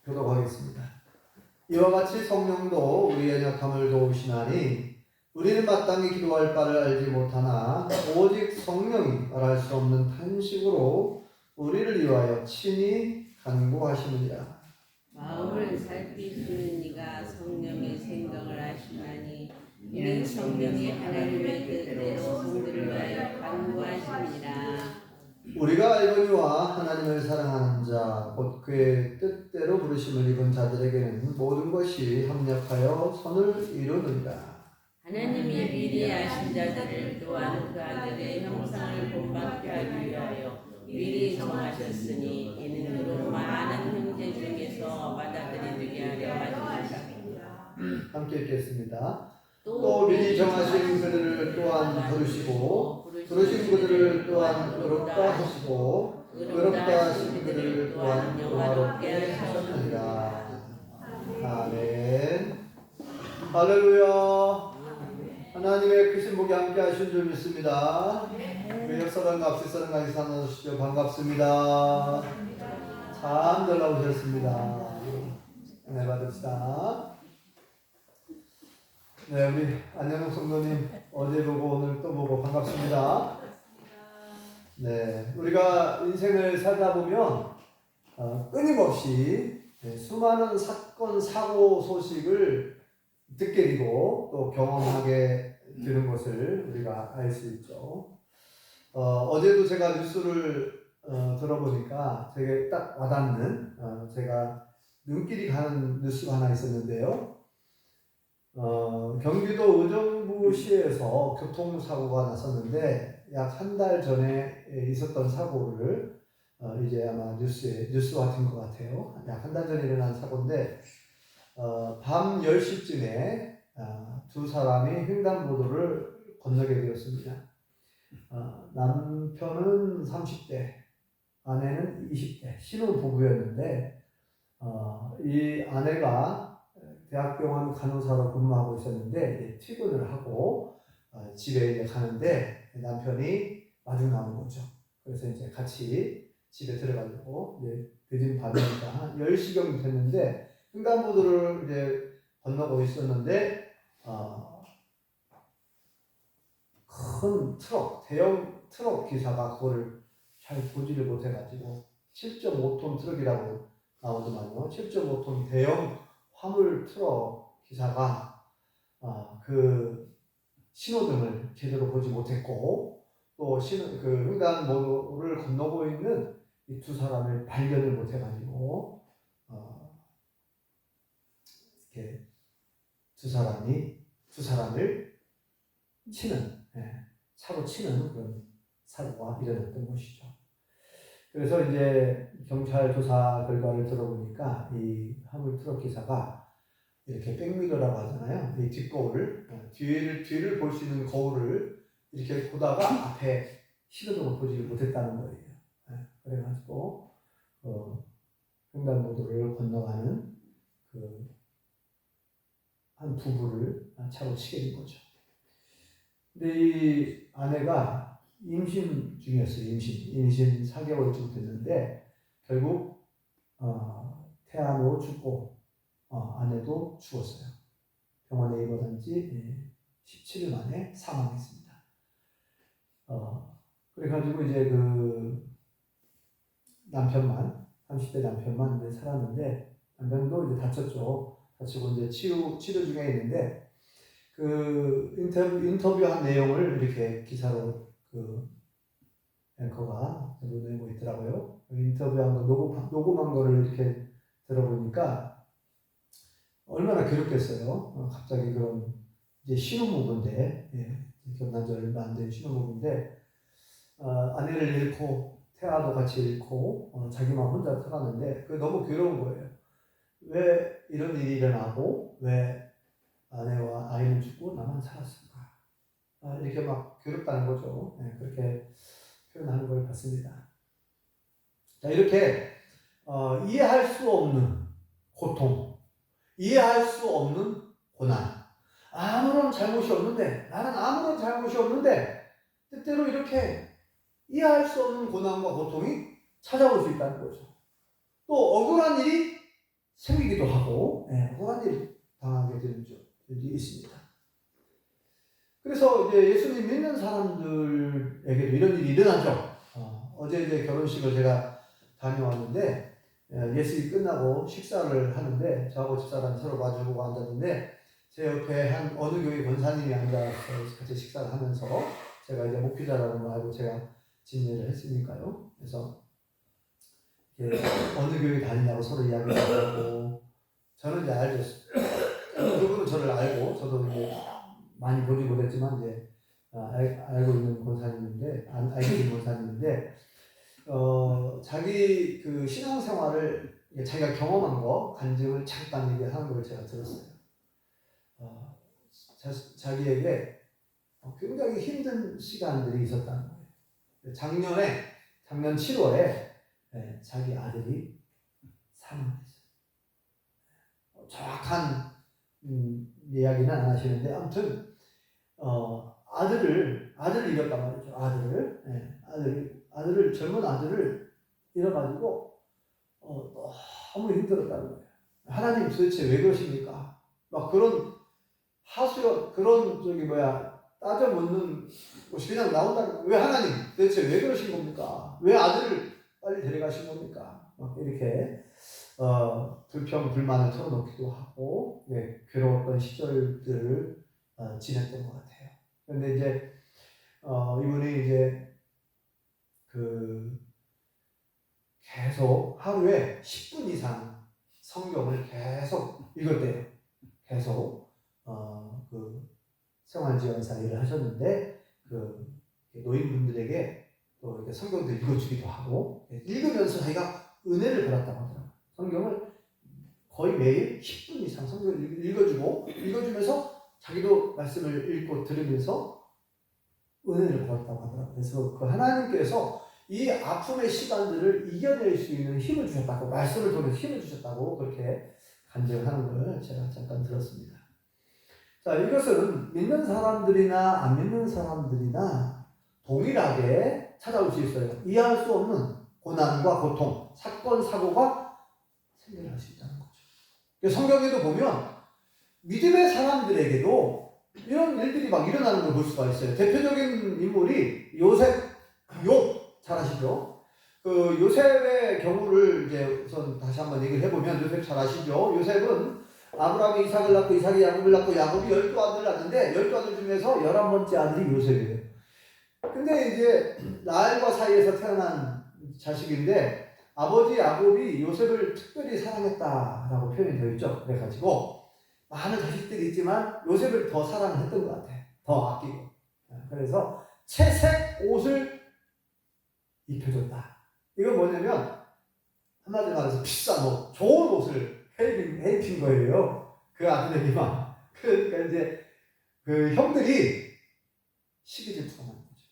교독하겠습니다. 이와 같이 성령도 우리의 연약함을 도우시나니 우리는 마땅히 기도할 바를 알지 못하나 오직 성령이 말할 수 없는 탄식으로 우리를 위하여 친히 간구하시느니라. 마음을 살피시는 이가 성령의 생각을 아시나니 이는 성령이 하나님의 뜻대로 성들을 위하여 간구하시니라. 우리가 알거니와 하나님을 사랑하는 자 곧 그의 뜻대로 부르심을 입은 자들에게는 모든 것이 합력하여 선을 이루느니라. 하나님이 미리 아신 자들을 또한 그 아들의 형상을 본받게 하기 위하여 미리 정하셨으니 이는 그로 많은 형제 중에서 받아들이게 하려 하셨습니다. 함께 읽겠습니다. 또 미리 정하신 그들을 또한 부르시고 부르신 그들을 또한 의롭다 하시고 의롭다 하신 그들을 또한 영화롭게 하셨느니라. 아멘. 할렐루야. 하나님의 크신 복이 함께 하신 줄 믿습니다. 우리 역사관과 앞세사랑과 나누시죠. 반갑습니다. 참 잘 나오셨습니다. 네, 받읍시다. 네, 우리 안현웅 성도님 어제 보고 오늘 또 보고 반갑습니다. 네, 우리가 인생을 살다 보면 끊임없이 수많은 사건, 사고 소식을 듣게 되고 또 경험하게 되는 것을 우리가 알 수 있죠. 어제도 제가 뉴스를 들어보니까 되게 딱 와닿는 제가 눈길이 가는 뉴스가 하나 있었는데요. 경기도 의정부시에서 교통사고가 났었는데 약 한 달 전에 있었던 사고를 이제 아마 뉴스화 된 것 같아요. 약 한 달 전에 일어난 사고인데 밤 10시쯤에 두 사람이 횡단보도를 건너게 되었습니다. 남편은 30대, 아내는 20대, 신혼부부였는데 이 아내가 대학병원 간호사로 근무하고 있었는데 퇴근을 하고 집에 이제 가는데 남편이 마중 나오는 거죠. 그래서 이제 같이 집에 들어가려고 이제 늦은 밤이니까 한 10시경 됐는데 횡단보도를 이제 건너고 있었는데 큰 트럭, 대형 트럭 기사가 그거를 잘 보지를 못해가지고 7.5톤 트럭이라고 나오더만요. 7.5톤 대형 화물 트럭 기사가 그 신호등을 제대로 보지 못했고 또 그 횡단보도를 건너고 있는 이 두 사람을 발견을 못해가지고 이렇게 두 사람을 치는 차로 치는 그런 사고가 일어났던 것이죠. 그래서 이제 경찰 조사 결과를 들어보니까 이 화물 트럭 기사가 이렇게 백미러라고 하잖아요. 이 뒷거울을 뒤를 볼 수 있는 거울을 이렇게 보다가 앞에 신호등을 보지 못했다는 거예요. 그래가지고 횡단보도를 건너가는 그 한 부부를 차로 치게 된 거죠. 근데 이 아내가 임신 중이었어요. 임신 4개월쯤 됐는데 결국 태아 후 죽고 아내도 죽었어요. 병원에 입원한 지 17일 만에 사망했습니다. 그래가지고 이제 그 남편만 30대 남편만 이제 살았는데 남편도 이제 다쳤죠. 다치고 이제 치료 중에 있는데 그 인터뷰한 내용을 이렇게 기사로 그 앵커가 내고 있더라고요. 인터뷰한 거 녹음한 거를 이렇게 들어보니까 얼마나 괴롭겠어요. 갑자기 그런 이제 신혼부부인데 결혼한 지 얼마 안 된 신혼부부인데 아내를 잃고 태아도 같이 잃고 자기만 혼자 살았는데 그게 너무 괴로운 거예요. 왜 이런 일이 일어나고 왜 아내와 아이는 죽고 나만 살았을까? 이렇게 막 괴롭다는 거죠. 그렇게 표현하는 걸 봤습니다. 자, 이렇게 이해할 수 없는 고통, 이해할 수 없는 고난, 아무런 잘못이 없는데 나는 아무런 잘못이 없는데 때때로 이렇게 이해할 수 없는 고난과 고통이 찾아올 수 있다는 거죠. 또 억울한 일이 하고 억울한 일 당하게 되는 일이 있습니다. 그래서 이제 예수님 믿는 사람들에게도 이런 일이 일어나죠. 어제 이제 결혼식을 제가 다녀왔는데 예식이 끝나고 식사를 하는데 저하고 집사람이 서로 마주보고 앉았는데 제 옆에 한 어느 교회 권사님이 앉아서 같이 식사를 하면서 제가 이제 목회자라는 걸 알고 제가 진례를 했으니까요. 그래서 어느 교회 다니냐고 서로 이야기를 하고 저는 이제 알죠. 그분은 저를 알고 저도 이제 많이 보지 못했지만 이제 알고 있는 권사님인데 알고 있는 권사님인데 자기 그 신앙생활을 자기가 경험한 거 간증을 잠깐 얘기하는 걸 제가 들었어요. 자기에게 굉장히 힘든 시간들이 있었다는 거예요. 작년 7월에 자기 아들이 사망했어요. 정확한 이야기는 안 하시는데 아무튼 아들을 잃었단 말이죠. 아들을 젊은 아들을 잃어가지고 너무 힘들었다는 거예요. 하나님 도대체 왜 그러십니까? 막 그런 그런 따져 묻는 것이 그냥 나온다는 거예요. 왜 하나님 도대체 왜 그러신 겁니까? 왜 아들을 빨리 데려가신 겁니까? 막 이렇게 불평 불만을 털어놓기도 하고 괴로웠던 시절들을 지냈던 것 같아요. 그런데 이제 이분이 이제 계속 하루에 10분 이상 성경을 계속 읽었대요. 계속 생활지원사 일을 하셨는데 노인분들에게 또 이렇게 성경도 읽어주기도 하고 읽으면서 자기가 은혜를 받았다고 하더라고요. 성경을 거의 매일 10분 이상 성경을 읽어주면서 자기도 말씀을 읽고 들으면서 은혜를 받았다고 하더라고요. 그래서 그 하나님께서 이 아픔의 시간들을 이겨낼 수 있는 힘을 주셨다고, 말씀을 통해서 힘을 주셨다고 그렇게 간증하는 걸 제가 잠깐 들었습니다. 자, 이것은 믿는 사람들이나 안 믿는 사람들이나 동일하게 찾아올 수 있어요. 이해할 수 없는 고난과 고통, 사건, 사고가 생겨날 수 있다는 거죠. 성경에도 보면 믿음의 사람들에게도 이런 일들이 막 일어나는 걸 볼 수가 있어요. 대표적인 인물이 욥 잘 아시죠? 그 요셉의 경우를 이제 우선 다시 한번 얘기를 해보면 요셉 잘 아시죠? 요셉은 아브라함이 이삭을 낳고 이삭이 야곱을 낳고 야곱이 12아들을 낳는데 12아들 중에서 11번째 아들이 요셉이에요. 근데 이제 라헬과 사이에서 태어난 자식인데 아버지 야곱이 요셉을 특별히 사랑했다라고 표현이 되어 있죠. 그래가지고 많은 자식들이 있지만 요셉을 더 사랑했던 것 같아요. 더 아끼고. 그래서 채색 옷을 입혀줬다. 이건 뭐냐면 한마디로 말해서 비싼 좋은 옷을 해입힌 거예요. 그 아들에게만. 그러니까 이제 그 형들이 시기 질투가 나는 거죠.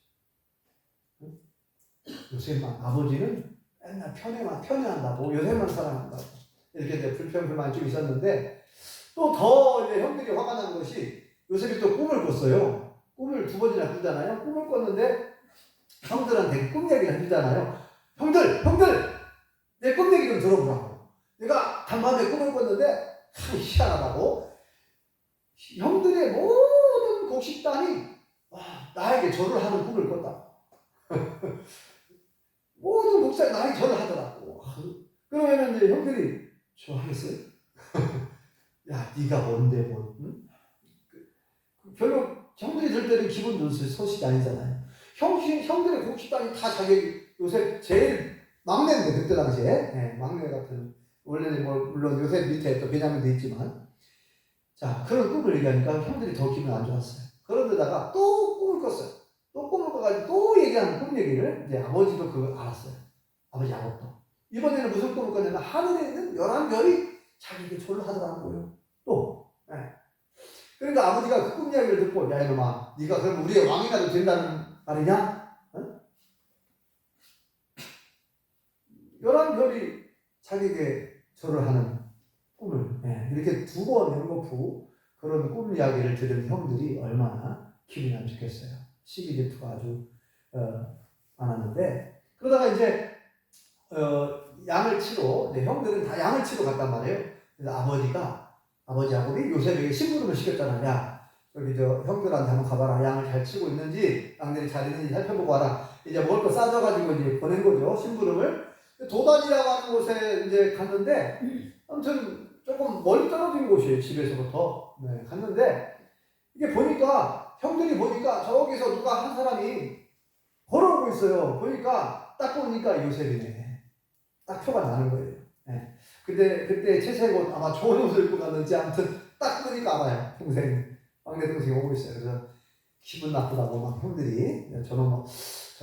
요셉만 아버지는 맨날 편애한다고 요셉만 사랑한다고 이렇게 이제 불평불만이 좀 있었는데 또 더 이제 형들이 화가 난 것이 요셉이 또 꿈을 꿨어요. 꿈을 2번이나 꾸잖아요. 꿈을 꿨는데 형들한테 꿈 얘기를 해주잖아요. 형들! 내 꿈 얘기 좀 들어보라고. 내가 간밤에 꿈을 꿨는데 참 희한하다고. 형들의 모든 곡식단이 나에게 절을 하는 꿈을 꿨다. 모든 목사가 나에게 절을 하더라고. 그러면 이제 형들이 좋아하겠어요? 야, 네가 뭔데 응? 별로 형들이 들 때는 기분 좋은 소식이 아니잖아요. 형들의 곡식단이 다 자기 요새 제일 막내인데 그때 당시에 막내 같은 원래는 물론 요새 밑에 또 베냐민도 있지만 자 그런 꿈을 얘기하니까 형들이 더 기분 안 좋았어요. 그런데다가 또 꿈을 꿨어요. 또 꿈을 꿔가지고 또 얘기하는 꿈 얘기를 이제 아버지도 그걸 알았어요. 아버지 야곱도 이번에는 무슨 꿈을 꿨냐면 하늘에 있는 11별이 자기에게 절을 하더라고요. 또 그러니까 아버지가 그 꿈 이야기를 듣고 야 이놈아 네가 그럼 우리의 왕이라도 된다는 말이냐? 11별이 자기에게 절을 하는 꿈을 이렇게 2번 연거푸 그런 꿈 이야기를 들은 형들이 얼마나 기분이 안 좋겠어요. 시기 질투가 아주 많았는데 그러다가 이제 양을 치러 형들은 다 양을 치러 갔단 말이에요. 그래서 아버지 야곱이 요셉에게 심부름을 시켰잖아. 야, 여기 저 형들한테 한번 가봐라. 양을 잘 치고 있는지, 양들이 잘 있는지 살펴보고 와라. 이제 먹을 거 싸줘가지고 이제 보낸 거죠. 심부름을. 도단이라고 하는 곳에 이제 갔는데, 아무튼 조금 멀리 떨어진 곳이에요. 집에서부터. 네, 갔는데, 이게 보니까, 형들이 보니까 저기서 누가 한 사람이 걸어오고 있어요. 보니까, 딱 보니까 요셉이네. 딱 표가 나는 거예요. 네. 근데 그때 채색옷 아마 좋은 옷을 입고 갔는지 아무튼 딱 보니까 알아요. 막내 동생이 오고 있어요. 그래서 기분 나쁘다고 막 형들이 저는 뭐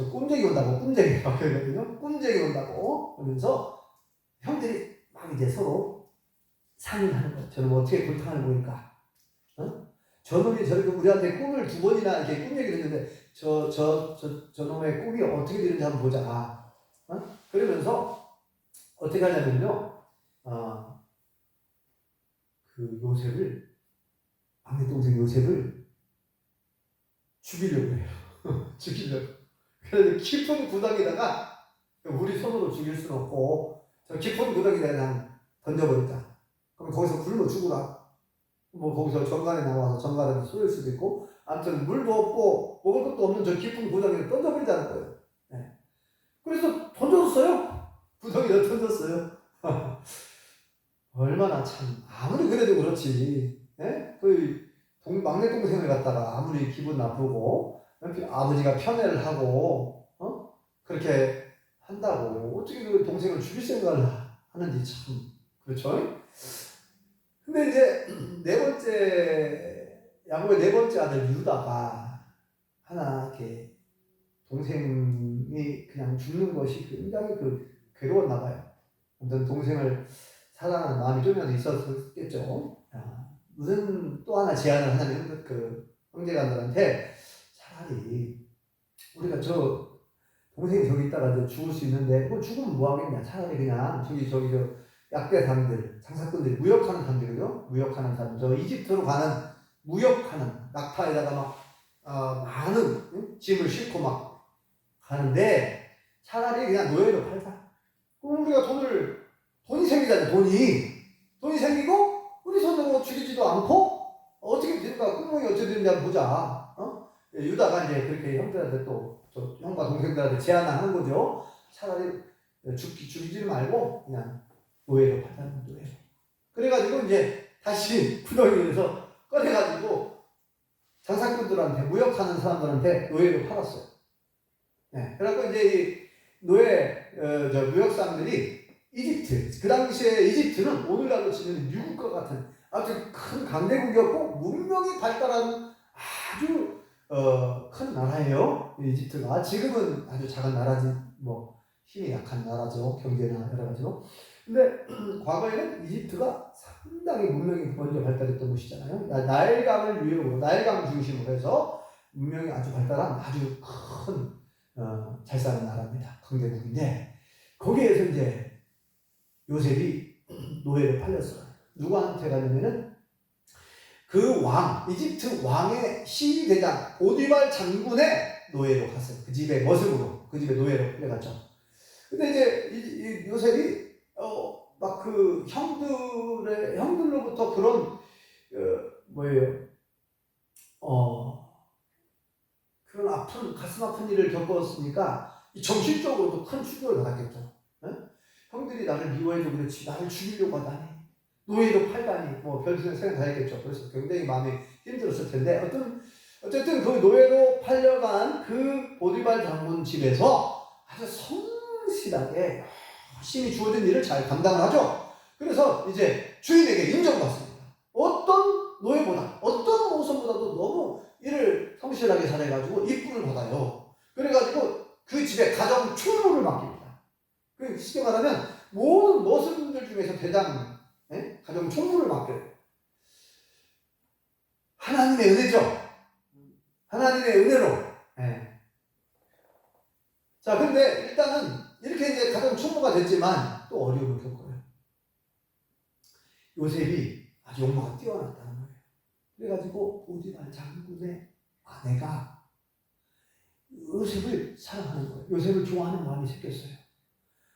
저 꿈쟁이 온다고 꿈쟁이 막 그러거든요. 꿈쟁이 온다고 그러면서 형들이 막 이제 서로 상의하는 거예요. 저는 뭐 어떻게 불탕을 보니까 저놈이 저렇게 우리한테 꿈을 2번이나 이렇게 꿈 얘기를 했는데 저놈의 꿈이 어떻게 되는지 한번 보자. 그러면서 어떻게 하냐면요. 그 요셉을 막내 동생 요셉을 죽이려고 해요. 죽이려고. 그래서 깊은 구덩이다가 우리 손으로 죽일 수는 없고 저 깊은 구덩이에다 그냥 던져버리자. 그럼 거기서 굶어 죽으라. 뭐 거기서 정갈에 나와서 정갈에 쏠릴 수도 있고 아무튼 물도 없고 먹을 것도 없는 저 깊은 구덩이에 던져버리자는 거예요. 네. 그래서 던졌어요. 구덩이에 던졌어요. 얼마나 참 아무리 그래도 그렇지. 예? 막내 동생을 갖다가 아무리 기분 나쁘고 아버지가 편애를 하고 그렇게 한다고 어떻게 그 동생을 죽일 생각을 하는지 참 그렇죠? 근데 이제 야곱의 4번째 아들 유다가 하나 이렇게 동생이 그냥 죽는 것이 굉장히 괴로웠나 봐요. 아무튼 동생을 사랑하는 마음이 좀이라도 있었겠죠. 무슨 또 하나 제안을 하냐면 형제간들한테 차라리 우리가 저 동생이 저기 있다가 죽을 수 있는데 뭐 죽으면 뭐 하겠냐. 차라리 그냥 저기 저 약대상들, 장사꾼들, 무역하는 사람들이요. 무역하는 사람, 저 이집트로 가는 무역하는 낙타에다가 막 많은 짐을 싣고 막 가는데 차라리 그냥 노예로 팔자. 그럼 우리가 돈이 생기잖아요. 돈이 생기고 우리 손으로 죽이지도 않고 어떻게 되는가 꿀먹이 어떻게 되는지 한번 보자. 유다가 이제 그렇게 형들한테 또 형과 동생들한테 제안을 하는 거죠. 차라리 죽이지 말고 그냥 노예로 팔자는 노예로. 그래가지고 이제 다시 구덩이에서 꺼내가지고 장사꾼들한테 무역하는 사람들한테 노예로 팔았어요. 네. 그래갖고 이제 이 노예 무역 사람들이 이집트, 그 당시에 이집트는 오늘날로 치면 미국과 같은 아주 큰 강대국이었고 문명이 발달한 아주 큰 나라예요. 이집트가 지금은 아주 작은 나라지 뭐 힘이 약한 나라죠. 경제나 여러 가지로. 근데 과거에는 이집트가 상당히 문명이 먼저 발달했던 곳이잖아요. 나일강을 유역으로 나일강 중심으로 해서 문명이 아주 발달한 아주 큰 잘 사는 나라입니다. 강대국인데 거기에서 이제 요셉이 노예로 팔렸어요. 누구한테 가냐면은 이집트 왕의 시위대장 보디발 장군의 노예로 갔어요. 그 집의 머슴으로, 그 집의 노예로 끌려갔죠. 근데 이제 이 요셉이 막 그 형들로부터 그런 그런 가슴 아픈 일을 겪었으니까 정신적으로도 큰 충격을 받았겠죠. 형들이 나를 미워해도 그렇지 나를 죽이려고 하다니 노예로 팔다니 뭐 별생 생각 다 했겠죠. 그래서 굉장히 마음이 힘들었을 텐데 어쨌든 그 노예로 팔려간 그 보디발 장군 집에서 아주 성실하게 열심히 주어진 일을 잘 감당을 하죠. 그래서 이제 주인에게 인정받습니다. 어떤 노예보다 어떤 모선보다도 너무 일을 성실하게 잘해가지고 이쁨을 받아요. 그래가지고 그 집에 가정 총무를 맡깁니다. 쉽게 말하면 모든 머슴들 중에서 대장 가정 총무를 맡겨요. 하나님의 은혜죠. 하나님의 은혜로. 자, 근데 일단은 이렇게 이제 가정 총무가 됐지만 또 어려움을 겪어요. 요셉이 아주 용모가 뛰어났다는 거예요. 그래가지고 보디발 장군의 아내가 요셉을 사랑하는 거예요. 요셉을 좋아하는 마음이 생겼어요.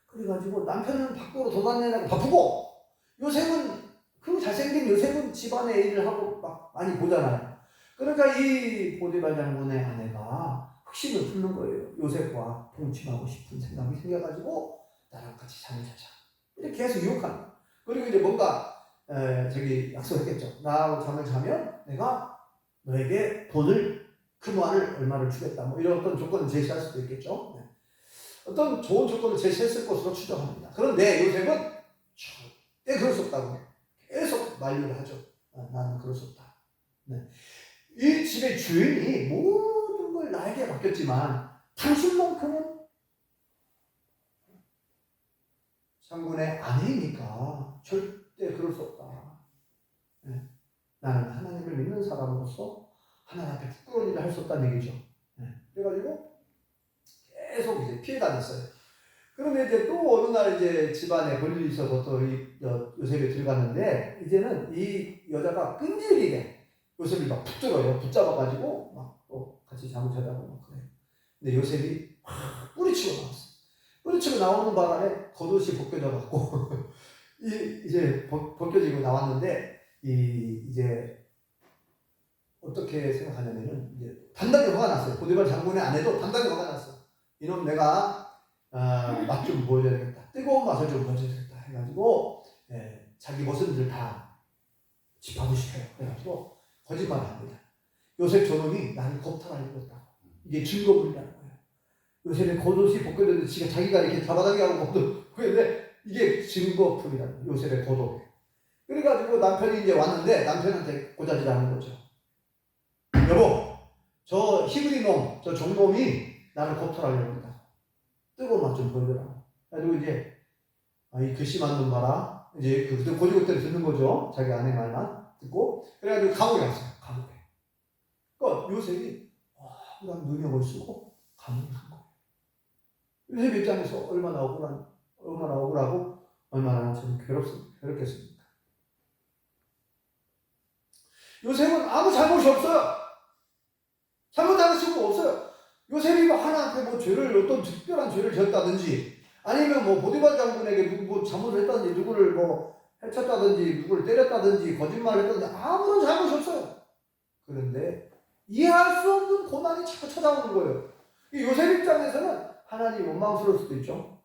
그래가지고 남편은 밖으로 돌아다니느라고 바쁘고 요셉은 그 잘생긴 요셉은 집안의 일을 하고 막 많이 보잖아요. 그러니까 이 보디발 장군의 아내가 확신을 품는 거예요. 요셉과 동침하고 싶은 생각이 생겨가지고 나랑 같이 잠을 자자. 이렇게 해서 유혹하는 거예요. 그리고 이제 뭔가 약속했겠죠. 나하고 잠을 자면 내가 너에게 돈을 금화를 얼마를 주겠다. 뭐 이런 어떤 조건을 제시할 수도 있겠죠. 네. 어떤 좋은 조건을 제시했을 것으로 추정합니다. 그런데 요셉은 절대 그럴 수 없다고 계속 만류를 하죠. 나는 그럴 수 없다. 네. 이 집의 주인이 모든 걸 나에게 맡겼지만 당신만큼은 장군의 아내이니까 절대 그럴 수 없다. 네. 나는 하나님을 믿는 사람으로서 하나님 앞에 부끄러운 일을 할 수 없다는 얘기죠. 네. 그래가지고 계속 이제 피해 다녔어요. 그런데 이제 또 어느 날 이제 집안에 볼일이 있어서 또 요셉이 들어갔는데 이제는 이 여자가 끈질기게 요셉을 막 붙들어요. 붙잡아가지고 막 또 같이 잠을 자자고 막 그래요. 근데 요셉이 막 뿌리치고 나왔어요. 뿌리치고 나오는 바람에 겉옷이 벗겨져갖고 이제 벗겨지고 나왔는데 이제 어떻게 생각하냐면은 이제 단단히 화가 났어요. 보디발 장군의 아내도 단단히 화가 났어요. 이놈 내가 맛 좀 보여줘야 되겠다. 뜨거운 맛을 좀 보여줘야 되겠다. 해가지고 자기 모습들을 다 집합시켜요. 그래가지고 거짓말을 합니다. 요셉 저놈이 나를 겁탈하려고 했다고. 이게 증거물이라는 거예요. 요셉의 겉옷이 벗겨졌는데 자기가 이렇게 잡아당기고 그런데 이게 증거품이라는 거예요. 요셉의 겉옷. 그래가지고 남편이 이제 왔는데 남편한테 고자질하는 거죠. 여보, 저 히브리 놈, 저 종놈이 나를 겁탈하려고 한다. 뜨거운 맛 좀 보여줘라. 그리고 이제 이 괘씸한 놈 봐라. 이제 그 고지고대로 듣는 거죠. 자기 아내 말만 듣고. 그래가지고 감옥에 갔어요. 감옥에. 그러니까 요셉이 억울한 누명을 쓰고 감옥에 간 거예요. 요셉 입장에서 얼마나 억울하고 얼마나 좀 괴롭겠습니까? 요셉은 아무 잘못이 없어요. 잘못하는 친구가 없어요. 요셉이 하나한테 어떤 특별한 죄를 지었다든지 아니면 보디발 장군에게 잘못을 했다든지 누구를 해쳤다든지 누구를 때렸다든지 거짓말을 했다든지 아무런 잘못이 없어요. 그런데 이해할 수 없는 고난이 자꾸 찾아오는 거예요. 요셉 입장에서는 하나님이 원망스러울 수도 있죠.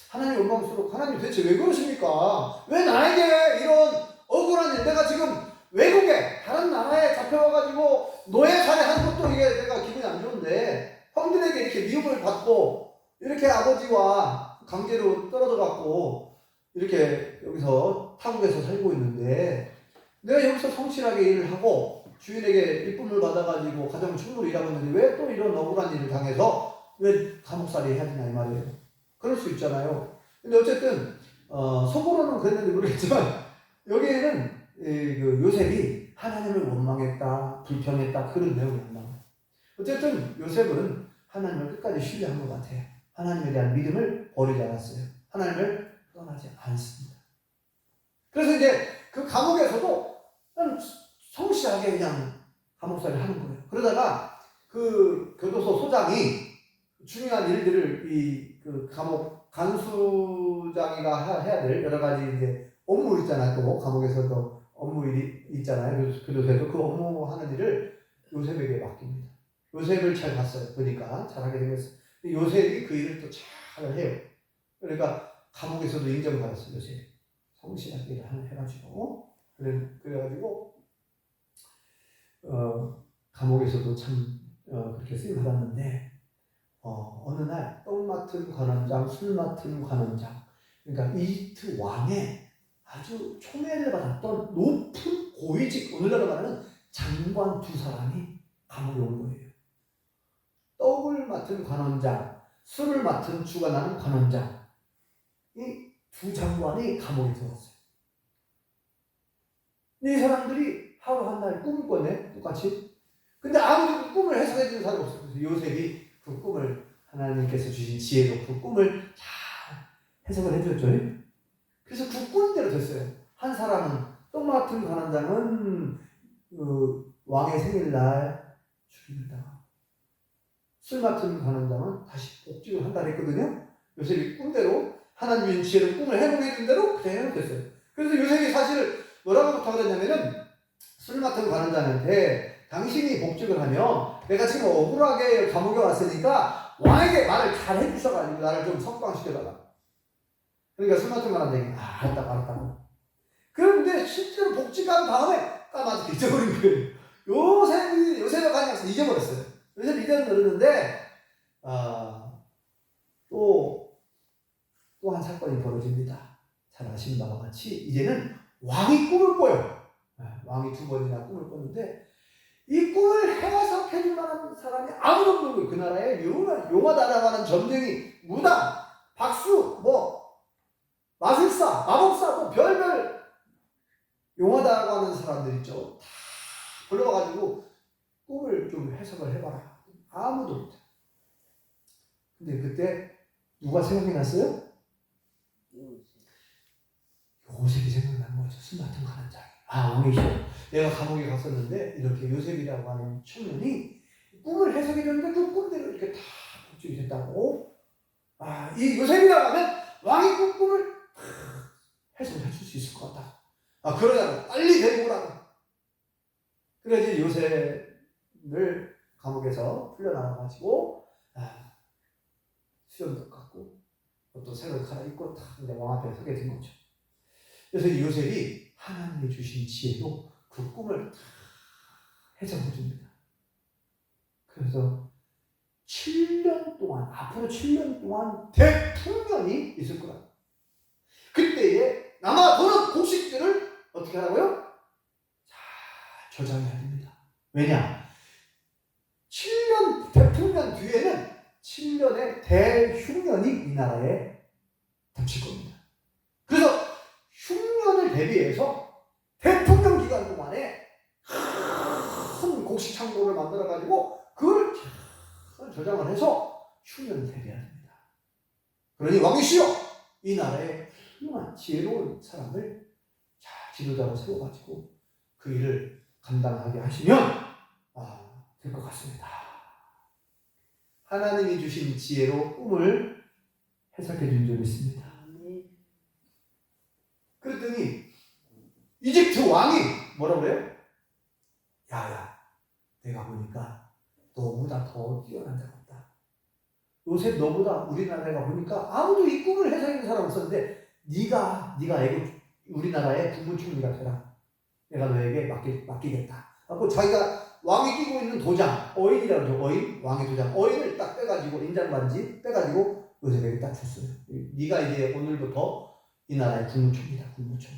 하나님 원망스럽고 하나님 대체 왜 그러십니까? 왜 나에게 이런 억울한 일, 내가 지금 외국에 다른 나라에 잡혀와가지고 노예 살해한 것도 이게 내가 기분이 안 좋은데 형들에게 이렇게 미움을 받고 이렇게 아버지와 강제로 떨어져갖고 이렇게 여기서 타국에서 살고 있는데 내가 여기서 성실하게 일을 하고 주인에게 이쁨을 받아가지고 가정 충분히 일하고 있는데 왜 또 이런 억울한 일을 당해서 왜 감옥살이 해야 되냐 이 말이에요. 그럴 수 있잖아요. 근데 어쨌든 속으로는 그랬는지 모르겠지만 여기에는 그 요셉이 하나님을 원망했다, 불평했다 그런 내용이 안 나와요. 어쨌든 요셉은 하나님을 끝까지 신뢰한 것 같아요. 하나님에 대한 믿음을 버리지 않았어요. 하나님을 떠나지 않습니다. 그래서 이제 그 감옥에서도 성실하게 그냥 감옥살이를 하는 거예요. 그러다가 그 교도소 소장이 중요한 일들을 그 감옥 간수장이가 해야 될 여러 가지 이제 업무 있잖아요. 또 감옥에서도 업무 일이 있잖아요. 교도소에서 그 업무 하는 일을 요셉에게 맡깁니다. 요셉을 잘 봤어요. 보니까 잘하게 생겼어요. 요셉이 그 일을 또 잘 해요. 그러니까 감옥에서도 인정받았어요. 요셉이 성실하게 일을 해가지고 그래가지고 감옥에서도 참 그렇게 쓰임 받았는데 어느 날 떡 맡은 관원장, 술 맡은 관원장, 그러니까 이집트 왕의 아주 총애를 받았던 높은 고위직, 오늘날로 말하는 장관 두 사람이 감옥에 온 거예요. 떡을 맡은 관원장, 술을 맡은 주관하는 관원장, 이 두 장관이 감옥에 들어갔어요. 이 사람들이 하루 한 날 꿈을 꿨네, 똑같이. 근데 아무도 그 꿈을 해석해 주는 사람이 없어요. 그래서 요셉이 그 꿈을 하나님께서 주신 지혜로 그 꿈을 잘 해석을 해줬죠. 그래서 그 꿈대로 됐어요. 한 사람은 떡 맡은 관원장은 그 왕의 생일날 죽임을 당하고 술 맡은 관원장은 다시 복직을 한다 했거든요. 요셉이 꿈대로 하나님의 지혜로 꿈을 해석해 준 대로 그대로 됐어요. 그래서 요셉이 사실 뭐라고 부탁을 했냐면은 술 맡은 관원장한테 당신이 복직을 하면 내가 지금 억울하게 감옥에 왔으니까 왕에게 말을 잘 해주셔가지고 나를 좀 석방시켜달라. 그러니까 술 맡은 관원장이 알았다고. 그런데 실제로 복직한 다음에 까마득히 잊어버린 거예요. 요셉이 가서 잊어버렸어요. 요셉이 잊어버렸는데 또 한 사건이 벌어집니다. 잘 아시는 바와 같이 이제는 왕이 꿈을 꿔요. 왕이 2번이나 꿈을 꿨는데 이 꿈을 해석해줄 만한 사람이 아무도 없는 거예요. 그 나라에 용하다라고 하는 점쟁이, 무당, 박수, 마술사, 마법사, 별별 용하다라고 하는 사람들 있죠. 다 불러가지고 꿈을 좀 해석을 해봐라. 아무도 못해. 근데 그때 누가 생각이 났어요? 요셉이 생각난 거죠. 술 맡은 관원장. 왕이시여. 내가 감옥에 갔었는데 이렇게 요셉이라고 하는 청년이 꿈을 해석해줬는데 그 꿈대로 이렇게 다 복직이 됐다고. 이 요셉이라고 하면 왕이 꾼 꿈을 해석을 해줄 수 있을 것 같다. 그러자고 빨리 데리고 오라고. 그래서 요셉을 감옥에서 풀려나와가지고 수염도 깎고 또 새로 갈아입고 다 이제 왕 앞에 서게 된 거죠. 그래서 요셉이 하나님이 주신 지혜로 그 꿈을 다 해석해 줍니다. 그래서 7년 동안, 앞으로 7년 동안 대풍년이 있을 거라. 그때에 남아도는 곡식들을 어떻게 하라고요? 잘 저장해야 됩니다. 왜냐? 7년 대풍년 뒤에는 7년의 대흉년이 이 나라에 닥칠 겁니다. 그래서 흉년을 대비해서 대통령 기간 동안에 큰 곡식 창고를 만들어가지고 그걸 잘 저장을 해서 흉년을 대비해야 됩니다. 그러니 왕이시여, 이 나라에 훌륭한 지혜로운 사람을 잘 지도자로 세워가지고 그 일을 감당하게 하시면 될 것 같습니다. 하나님이 주신 지혜로 꿈을 해석해 준 적이 있습니다. 그랬더니 이집트 왕이 뭐라고 그래요? 야, 내가 보니까 너보다 더 뛰어난 자가 없다. 요새 너보다 우리나라가 보니까 아무도 이 꿈을 해석하는 사람 없었는데 네가 애국 우리나라의 국무총리가 되라. 내가 너에게 맡기겠다. 하고 자기가 왕이 끼고 있는 도장, 어인이라고 하죠. 어인, 왕의 도장, 어인을 딱 빼가지고 인장반지 빼가지고 요셉에게 딱 줬어요. 네가 이제 오늘부터 이 나라의 국무총리다, 국무총리.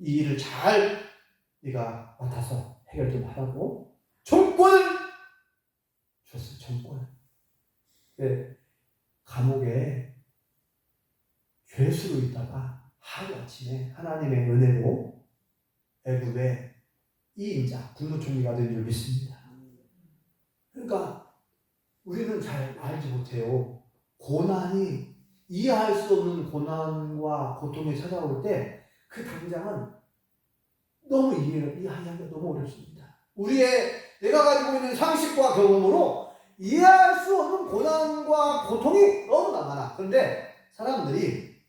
이 일을 잘 네가 맡아서 해결 좀 하라고 정권을 줬어요. 정권. 네, 감옥에 죄수로 있다가 하루아침에 하나님의 은혜로 애굽의 2인자 국무총리가 된 줄 믿습니다. 그러니까 우리는 잘 알지 못해요. 고난이 이해할 수 없는 고난과 고통이 찾아올 때 그 당장은 너무 이해하기가 너무 어렵습니다. 내가 가지고 있는 상식과 경험으로 이해할 수 없는 고난과 고통이 너무나 많아. 그런데 사람들이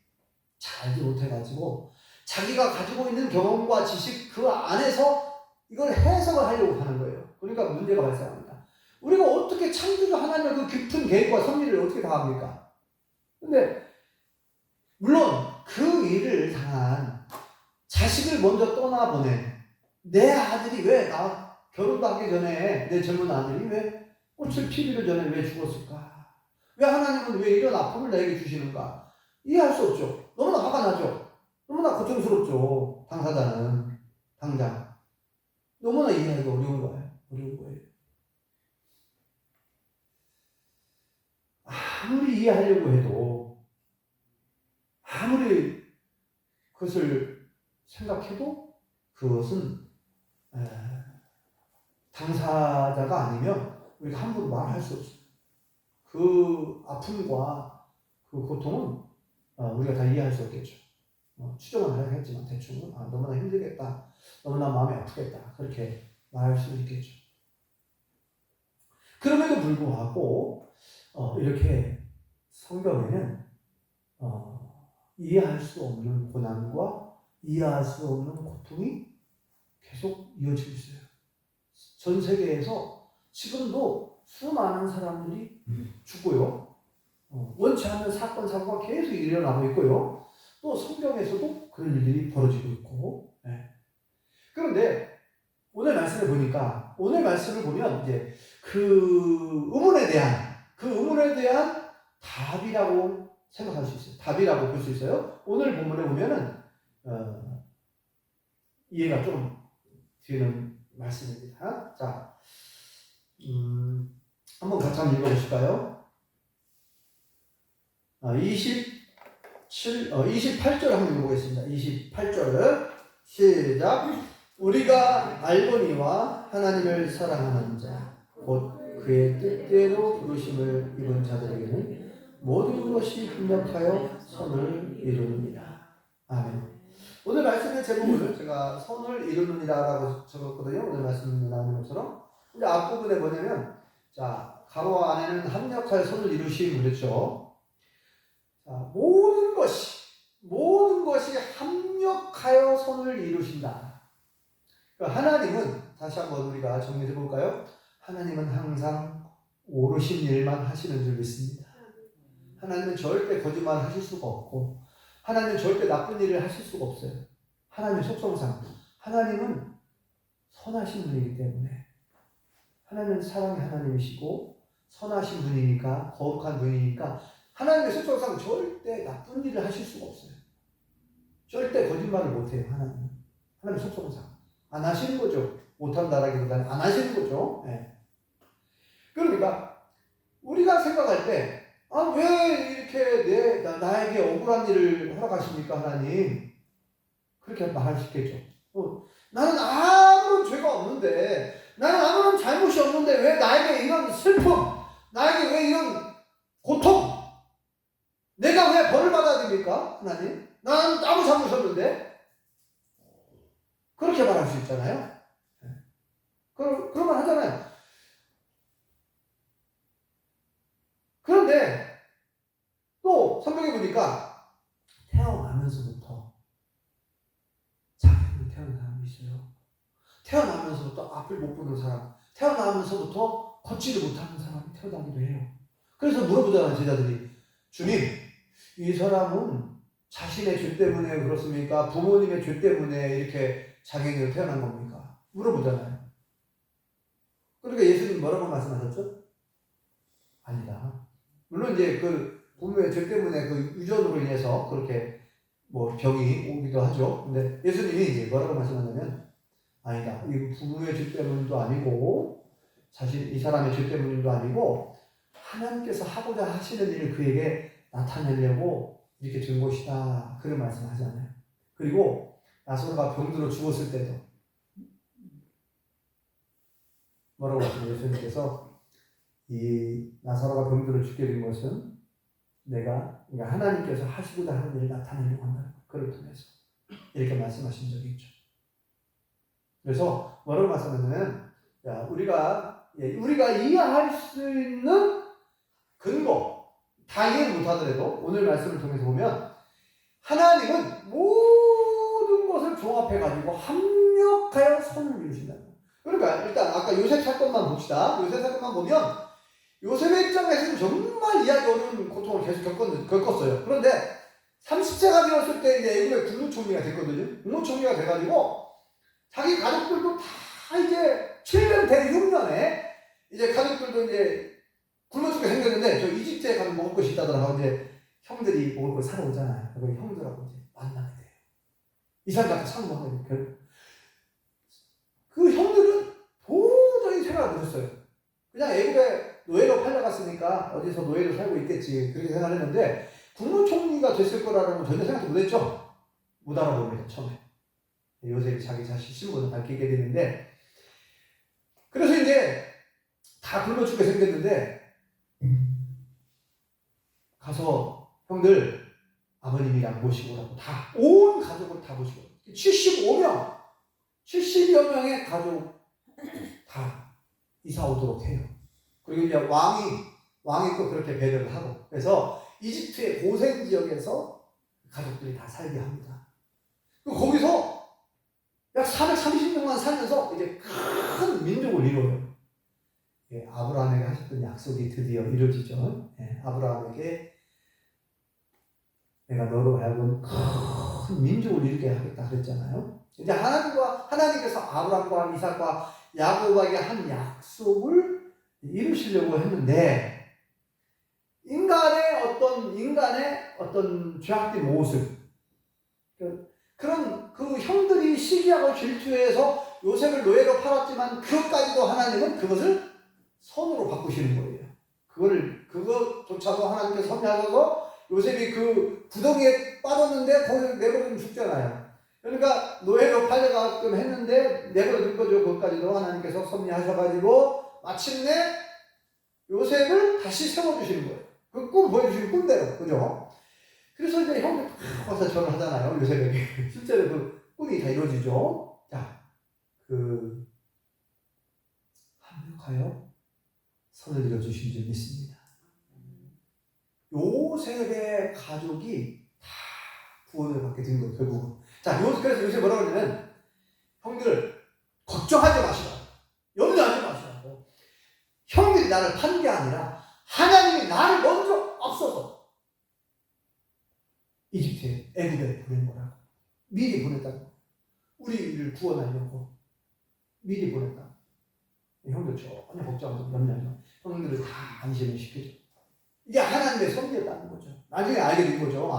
잘 알지 못해가지고 자기가 가지고 있는 경험과 지식 그 안에서 이걸 해석을 하려고 하는 거예요. 그러니까 문제가 발생합니다. 우리가 어떻게 창조주 하나님의 그 깊은 계획과 섭리를 어떻게 다 합니까? 근데 물론 그 일을 당한 자식을 먼저 떠나보낸 내 아들이 왜 나 결혼도 하기 전에 내 젊은 아들이 왜 꽃을 피기를 전에 왜 죽었을까? 왜 하나님은 왜 이런 아픔을 나에게 주시는가? 이해할 수 없죠. 너무나 화가 나죠. 너무나 고통스럽죠. 당사자는 당장 너무나 이해하기 어려운 거예요. 아무리 이해하려고 해도 아무리 그것을 생각해도 그것은 당사자가 아니면 우리가 함부로 말할 수 없어요. 그 아픔과 그 고통은 우리가 다 이해할 수 없겠죠. 추정은 하겠지만 대충 너무나 힘들겠다, 너무나 마음이 아프겠다 그렇게 말할 수 있겠죠. 그럼에도 불구하고 이렇게 성경에는 이해할 수 없는 고난과 이해할 수 없는 고통이 계속 이어지고 있어요. 전 세계에서 지금도 수많은 사람들이 죽고요. 원치 않는 사건, 사고가 계속 일어나고 있고요. 또 성경에서도 그런 일들이 벌어지고 있고. 네. 그런데 오늘 말씀을 보면 이제 그 의문에 대한 답이라고 생각할 수 있어요. 답이라고 볼 수 있어요. 오늘 본문에 보면은 이해가 좀 되는 말씀입니다. 자, 한번 같이 한번 읽어보실까요? 28절 한번 읽어보겠습니다. 28절 시작. 우리가 알거니와 하나님을 사랑하는 자, 곧 그의 뜻대로 부르심을 입은 자들에게는 모든 것이 협력하여 선을 이루느니라. 아멘. 오늘 말씀의 제목을 제가 선을 이루느니라라고 적었거든요. 오늘 말씀 나오는 것처럼. 근데 앞부분에 뭐냐면, 자, 가로 안에는 합력하여 선을 이루심 그랬죠. 자, 모든 것이 합력하여 선을 이루신다. 그러니까 하나님은, 다시 한번 우리가 정리해 볼까요? 하나님은 항상 옳으신 일만 하시는 줄 믿습니다. 하나님은 절대 거짓말 하실 수가 없고, 하나님은 절대 나쁜 일을 하실 수가 없어요. 하나님의 속성상 하나님은 선하신 분이기 때문에, 하나님은 사랑의 하나님이시고 선하신 분이니까, 거룩한 분이니까 하나님의 속성상 절대 나쁜 일을 하실 수가 없어요. 절대 거짓말을 못해요. 하나님의 속성상 안 하시는 거죠. 못한다라기보다는 안 하시는 거죠. 네. 그러니까 우리가 생각할 때, 왜 이렇게 나에게 억울한 일을 허락하십니까, 하나님? 그렇게 말할 수 있겠죠. 나는 아무런 죄가 없는데, 나는 아무런 잘못이 없는데, 왜 나에게 이런 슬픔, 나에게 왜 이런 고통, 내가 왜 벌을 받아야 됩니까, 하나님? 나는 아무 잘못이 없는데? 그렇게 말할 수 있잖아요. 그런 말 하잖아요. 그런데, 또 성경에 보니까 태어나면서부터 장애로 태어난 사람이 있어요. 태어나면서부터 앞을 못 보는 사람, 태어나면서부터 걷지를 못하는 사람이 태어나기도 해요. 그래서 물어보잖아요, 제자들이. 주님, 이 사람은 자신의 죄 때문에 그렇습니까? 부모님의 죄 때문에 이렇게 장애인으로 태어난 겁니까? 물어보잖아요. 그러니까 예수님 뭐라고 말씀하셨죠? 아니다. 물론 이제 그 부모의 죄 때문에 그 유전으로 인해서 그렇게 뭐 병이 오기도 하죠. 근데 예수님이 이제 뭐라고 말씀하냐면, 아니다. 이 부모의 죄 때문도 아니고, 이 사람의 죄 때문도 아니고, 하나님께서 하고자 하시는 일을 그에게 나타내려고 이렇게 된 것이다. 그런 말씀 하잖아요. 그리고 나사로가 병들어 죽었을 때도 뭐라고 하시나요? 예수님께서 이 나사로가 병들어 죽게 된 것은 그러니까 하나님께서 하시고자 하는 일을 나타내려고 한다는 것. 그를 통해서 이렇게 말씀하신 적이 있죠. 그래서 뭐라고 말씀하냐면, 우리가 이해할 수 있는 근거 다 이해를 못하더라도 오늘 말씀을 통해서 보면 하나님은 모든 것을 종합해가지고 합력하여 선을 이루신다는 거예요. 그러니까 일단 아까 요셉 사건만 봅시다. 요셉 사건만 보면 요셉의 입장에서는 정말 이해하기 어려운 고통을 계속 겪었어요. 그런데 30세가 되었을 때 이제 애굽의 국무총리가 됐거든요. 국무총리가 돼가지고 자기 가족들도 다 이제 7년 대흉년에 이제 가족들도 이제 굶어 죽게 생겼는데, 저 이집트에 가면 먹을 것이 있다더라고. 이제 형들이 먹을 걸 사러 오잖아요. 그리고 형들하고 이제 만나게 돼요. 이 사람한테 상봉하게 돼요. 그 형들은 도저히 생각을 못했어요. 그냥 애굽에 노예로 팔려갔으니까 어디서 노예로 살고 있겠지, 그렇게 생각했는데 국무총리가 됐을 거라는 건 전혀 생각 못했죠. 못 알아봅니다, 처음에. 요셉이 자기 자신 신분을 밝히게 되는데, 그래서 이제 다 굶어 죽게 생겼는데 가서 형들 아버님이랑 모시고 오라고 다 온 가족을 다 모시고 70여 명의 가족 다 이사 오도록 해요. 그리고 이제 왕이 또 그렇게 배려를 하고, 그래서 이집트의 고생 지역에서 가족들이 다 살게 합니다. 거기서 430년간 살면서 이제 큰 민족을 이루어요. 예, 아브라함에게 하셨던 약속이 드디어 이루어지죠. 예, 아브라함에게 내가 너로 하여금 큰 민족을 이루게 하겠다 그랬잖아요. 이제 하나님께서 아브라함과 이삭과 야곱에게 한 약속을 이루시려고 했는데 인간의 어떤 죄악된 모습, 그런 그 형들이 시기하고 질투해서 요셉을 노예로 팔았지만 그것까지도 하나님은 그것을 선으로 바꾸시는 거예요. 그것조차도 하나님께서 섭리하셔서 요셉이 그 구덩이에 빠졌는데 거기서 내버려두면 죽잖아요. 그러니까 노예로 팔려가끔 했는데 내버려둔 거죠. 그것까지도 하나님께서 섭리하셔가지고 마침내 요셉을 다시 세워주시는 거예요. 그 꿈 보여주시는 꿈대로. 그죠? 그래서 이제 형들 다 와서 절을 하잖아요. 요셉에게. 실제로 그 꿈이 다 이루어지죠. 자, 합력하여 선을 이루어주신 줄 믿습니다. 요셉의 가족이 다 구원을 받게 된 거예요, 결국은. 자, 그래서 요셉 뭐라고 그러냐면, 형들, 걱정하지 마시라고. 염려하지 마시라고. 형들이 나를 판 게 아니라, 하나님이 나를 먼저 앞서서, 이집트에, 애굽에 보낸 거라고. 미리 보냈다고. 우리를 구원하려고. 미리 보냈다고. 형들 전혀 걱정하지 마. 염려하지 마. 형들을 다 안심을 시켜줘. 이게 하나님의 섭리였다는 거죠. 나중에 알게 된 거죠.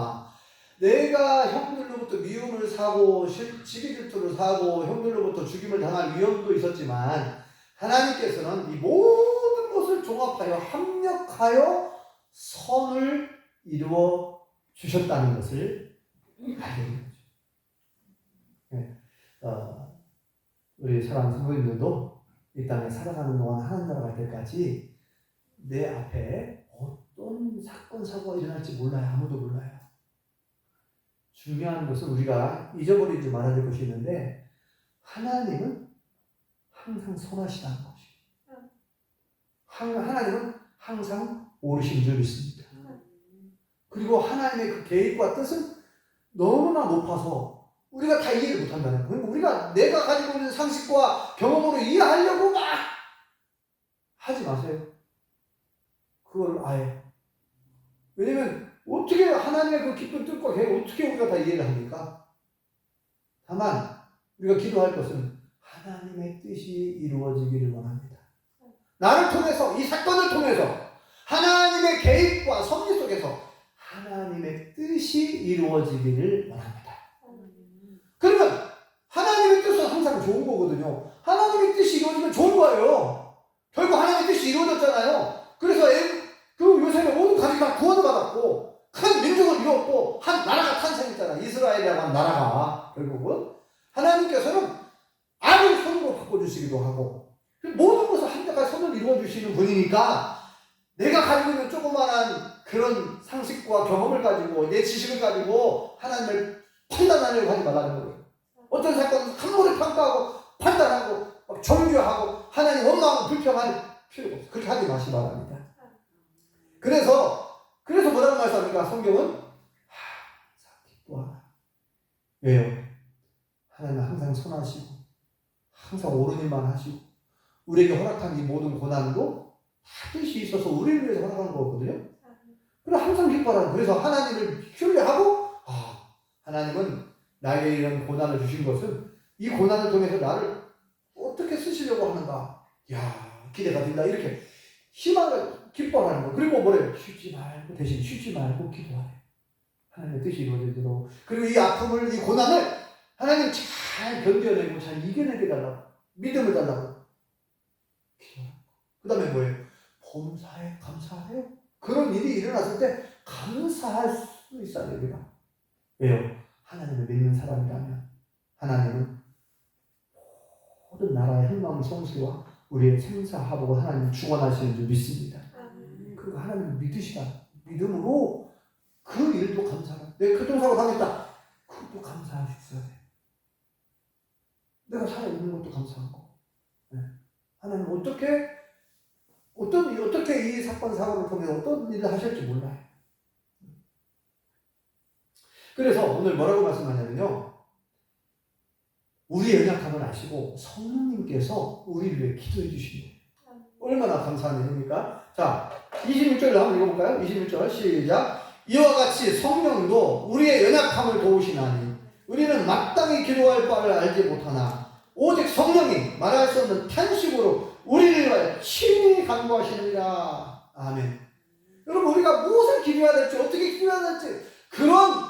내가 형들로부터 미움을 사고 시기 질투를 사고 형들로부터 죽임을 당할 위험도 있었지만 하나님께서는 이 모든 것을 종합하여 합력하여 선을 이루어 주셨다는 것을 알게 된 거죠. 네. 우리 사랑하는 성도님들도 이 땅에 살아가는 동안 하나님 나라 갈 때까지 내 앞에 어떤 사건, 사고가 일어날지 몰라요. 아무도 몰라요. 중요한 것은 우리가 잊어버리지 말아야 될 것이 있는데 하나님은 항상 선하시다는 것이에요. 하나님은 항상 옳으신 줄 믿습니다. 그리고 하나님의 그 계획과 뜻은 너무나 높아서 우리가 다 이해를 못한다는 거예요. 그러니까 내가 가지고 있는 상식과 경험으로 이해하려고 막 하지 마세요. 그걸 아예. 왜냐면 어떻게 하나님의 그 깊은 뜻과 계획 어떻게 우리가 다 이해를 합니까? 다만 우리가 기도할 것은 하나님의 뜻이 이루어지기를 원합니다. 나를 통해서 이 사건을 통해서 하나님의 계획과 섭리 속에서 하나님의 뜻이 이루어지기를 원합니다. 그러면 하나님의 뜻은 항상 좋은 거거든요. 하나님의 뜻이 이루어지면 좋은 거예요. 결국 하나님의 뜻이 이루어졌잖아요. 그래서 그 요셉의 모든 가족이 다 구원을 받았고 큰 민족을 이루었고 한 나라가 탄생했잖아요. 이스라엘이라고 하는 나라가. 결국은 하나님께서는 악을 선으로 바꿔주시기도 하고 모든 것을 합력하여 선을 이루어주시는 분이니까 내가 가지고 있는 조그마한 그런 상식과 경험을 가지고 내 지식을 가지고 하나님을 판단하려고 하지 말라는 거예요. 어떤 사건은 한 번에 평가하고 판단하고 막 정죄하고 하나님 원망하고 불평할 필요가 없어요. 그렇게 하지 마시기 바랍니다. 그래서 뭐라고 말씀합니까? 성경은 기뻐하라. 왜요? 하나님은 항상 선하시고 항상 옳은 일만 하시고 우리에게 허락한 이 모든 고난도 뜻이 있어서 우리를 위해서 허락한 거거든요. 그래서 항상 기뻐하라. 그래서 하나님을 신뢰하고 하나님은 나에게 이런 고난을 주신 것은 이 고난을 통해서 나를 어떻게 쓰시려고 하는가. 기대가 된다. 이렇게 희망을 기뻐하는 거. 그리고 뭐래요? 대신 쉬지 말고 기도하래. 하나님의 뜻이 이루어지도록. 그리고 이 아픔을, 이 고난을 하나님 잘 견뎌내고 잘 이겨내게 달라고. 믿음을 달라고. 기도하고. 그 다음에 뭐예요? 범사에 감사해요. 그런 일이 일어났을 때 감사할 수 있어요, 우리가. 왜요? 하나님을 믿는 사람이라면 하나님은 모든 나라의 흥망 성쇠와 우리의 생사화복을 하나님 주관하시는 줄 믿습니다. 그리고 하나님을 믿으시라. 믿음으로 그 일도 감사하라. 내가 교통사고 당했다. 그것도 감사할 수 있어야 돼. 내가 살아있는 것도 감사한 거. 하나님 어떻게 이 사건 사고를 통해 어떤 일을 하실지 몰라요. 그래서 오늘 뭐라고 말씀하냐면요. 우리의 연약함을 아시고 성령님께서 우리를 위해 기도해 주십니다. 얼마나 감사한 일입니까? 자, 26절을 한번 읽어볼까요? 26절 시작. 이와 같이 성령도 우리의 연약함을 도우시나니 우리는 마땅히 기도할 바를 알지 못하나 오직 성령이 말할 수 없는 탄식으로 우리를 위하여 친히 간구하시느니라. 아멘. 여러분, 우리가 무엇을 기도해야 될지, 어떻게 기도해야 될지, 그런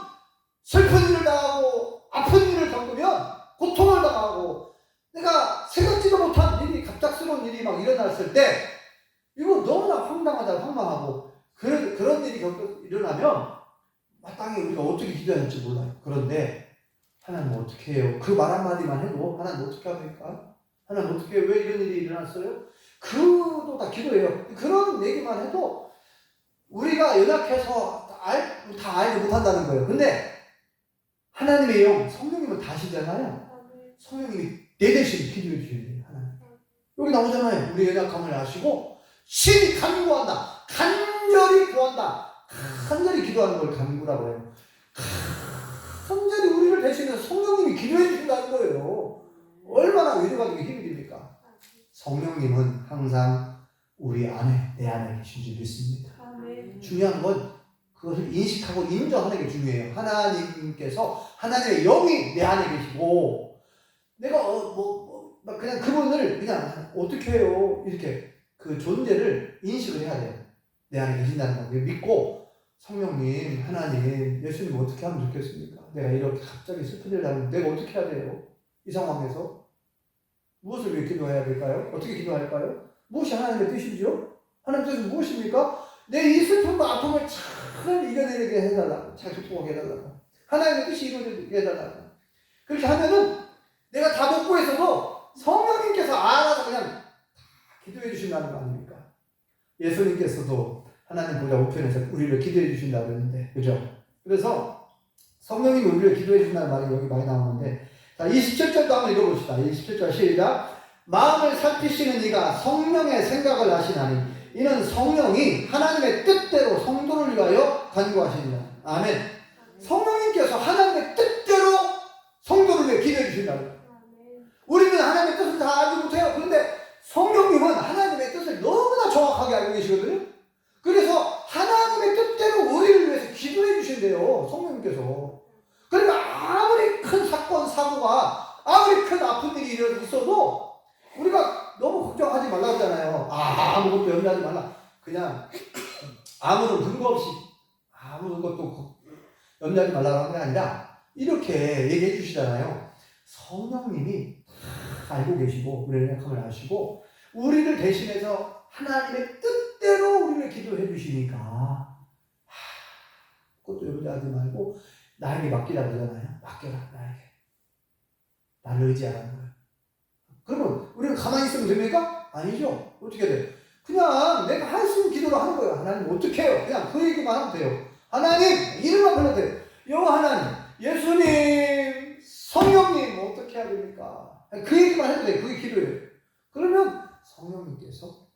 슬픈 일을 당하고 아픈 일을 겪으면 고통을 당하고 내가 생각지도 못한 일이, 갑작스러운 일이 막 일어났을 때 이거 너무나 황당하고 그런 일이 일어나면 마땅히 우리가 어떻게 기도해야 할지 몰라요. 그런데 하나님 어떻게 해요? 그 말 한마디만 해도 하나님 어떻게 합니까? 하나님 어떻게 해요? 왜 이런 일이 일어났어요? 그도 다 기도해요. 그런 얘기만 해도 우리가 연약해서 다 알지 못한다는 거예요. 근데 하나님의 영, 성령님은 다 아시잖아요. 성령님이 내 대신 기도해 주시는 거예요. 하나님. 여기 나오잖아요. 우리 연약함을 아시고 신이 간구한다. 간절히 구한다. 간절히 기도하는 걸 간구라고 해요. 간절히 우리를 대신해서 성령님이 기도해 주신다는 거예요. 얼마나 위로가 되게 힘이 됩니까? 성령님은 항상 우리 안에, 내 안에 계신 줄 믿습니다. 중요한 건 그것을 인식하고 인정하는 게 중요해요. 하나님께서, 하나님의 영이 내 안에 계시고 내가 그냥 그분을 그냥 어떻게 해요? 이렇게 그 존재를 인식을 해야 돼요. 내 안에 계신다는 걸 믿고 성령님, 하나님, 예수님 어떻게 하면 좋겠습니까? 내가 이렇게 갑자기 슬픈 일을 하면 내가 어떻게 해야 돼요? 이 상황에서 무엇을 위해 기도해야 될까요? 어떻게 기도할까요? 무엇이 하나님의 뜻이죠? 하나님의 뜻은 무엇입니까? 내 이 슬픔과 아픔을 잘 이겨내게 해달라고, 잘 극복하게 해달라고, 하나님의 뜻이 이루어지게 해달라고. 그렇게 하면은 내가 다 못 구해서도 성령님께서 알아서 그냥 다 기도해 주신다는 거 아닙니까? 예수님께서도 하나님 보좌 우편에서 우리를 기도해 주신다 그러는데, 그죠? 그래서 성령님이 우리를 기도해 주신다는 말이 여기 많이 나오는데, 자, 27절도 한번 읽어봅시다. 27절 시작. 마음을 살피시는 이가 성령의 생각을 하시나니 이는 성령이 하나님의 뜻대로 성도를 위하여 간구하시니라. 아멘. 성령님께서 하나님의 뜻대로 성도를 위해 기도해 주신다고. 우리는 하나님의 뜻을 다 알지 못해요. 그런데 성령님은 하나님의 뜻을 너무나 정확하게 알고 계시거든요. 그래서 하나님의 뜻대로 우리를 위해서 기도해 주신대요. 성령님께서. 그러니까 아무리 큰 사건, 사고가, 아무리 큰 아픈 일이 있어도 우리가 너무 걱정하지 말라고 하잖아요. 아무것도 염려하지 말라. 그냥 아무런 근거 없이 아무것도 염려하지 말라고 하는 게 아니라 이렇게 얘기해 주시잖아요. 성령님이 다 알고 계시고 우리의 연약함을 아시고 우리를 대신해서 하나님의 뜻대로 우리를 기도해 주시니까 그것도 염려하지 말고 나에게 맡기라고 하잖아요. 맡겨라, 나에게. 나를 의지하라는 거예요. 그러면 우리가 가만히 있으면 됩니까? 아니죠. 어떻게 돼요? 그냥 내가 할 수 있는 기도를 하는 거예요. 하나님 어떻게 해요? 그냥 그 얘기만 하면 돼요. 하나님 이름만 불러도 돼요. 여호와 하나님, 예수님, 성령님 어떻게 해야 됩니까? 그 얘기만 해도 돼요. 그게 기도예요. 그러면 성령님께서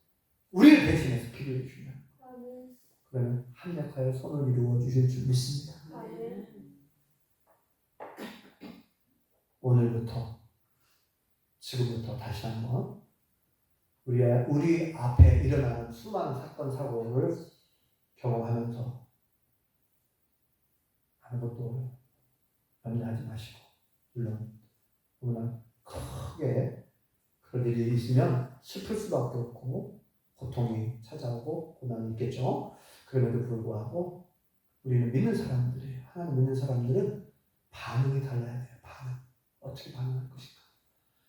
우리를 대신해서 기도해 주시면 그러면 합력하여 손을 이루어 주실 줄 믿습니다. 오늘부터, 지금부터 다시 한번 우리 앞에 일어나는 수많은 사건, 사고를 경험하면서 아무것도 염려하지 마시고, 물론 너무나 크게 그런 일이 있으면 슬플 수밖에 없고 고통이 찾아오고 고난이 있겠죠. 그럼에도 불구하고 우리는 믿는 사람들이에요. 하나님 믿는 사람들은 반응이 달라야 돼요. 반응. 어떻게 반응할 것인가.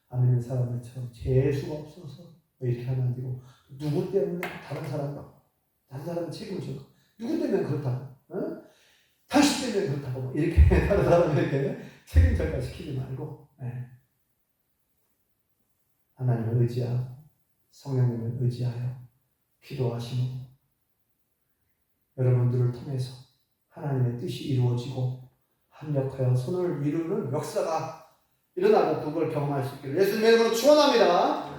안 믿는 사람들처럼 재수가 없어서 왜 이렇게 하면 안 되고 누구 때문에 다른 사람은 책임을 져요. 누구 때문에 그렇다고, 어? 당신 때문에 그렇다고 이렇게 다른 사람에게 책임 전가시키지 말고, 네. 하나님을 의지하고 성령님을 의지하여 기도하시고 여러분들을 통해서 하나님의 뜻이 이루어지고 합력하여 손을 이루는 역사가 일어나고 그걸 경험할 수 있기를 예수님의 이름으로 축원합니다.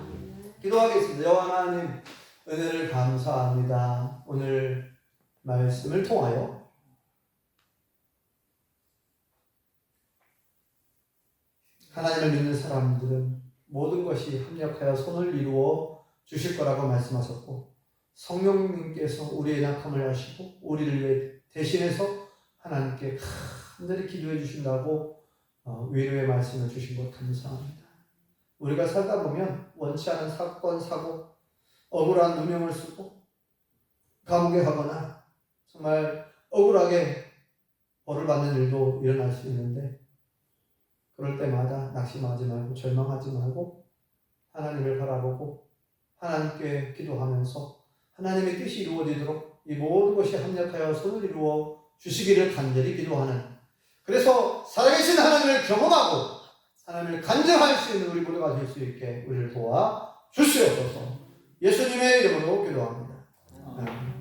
기도하겠습니다. 여호와 하나님, 은혜를 감사합니다. 오늘 말씀을 통하여 하나님을 믿는 사람들은 모든 것이 합력하여 선을 이루어 주실 거라고 말씀하셨고, 성령님께서 우리의 약함을 아시고 우리를 위해 대신해서 하나님께 간절히 기도해 주신다고 위로의 말씀을 주신 것 감사합니다. 우리가 살다 보면 원치 않은 사건, 사고, 억울한 누명을 쓰고 감옥에 가거나 정말 억울하게 벌을 받는 일도 일어날 수 있는데, 그럴 때마다 낙심하지 말고 절망하지 말고 하나님을 바라보고 하나님께 기도하면서 하나님의 뜻이 이루어지도록 이 모든 것이 합력하여 손을 이루어 주시기를 간절히 기도하는, 그래서 살아계신 하나님을 경험하고 하나님을 간증할 수 있는 우리 모두가 될 수 있게 우리를 도와 주시옵소서. 예수님의 이름으로 기도합니다. 아멘.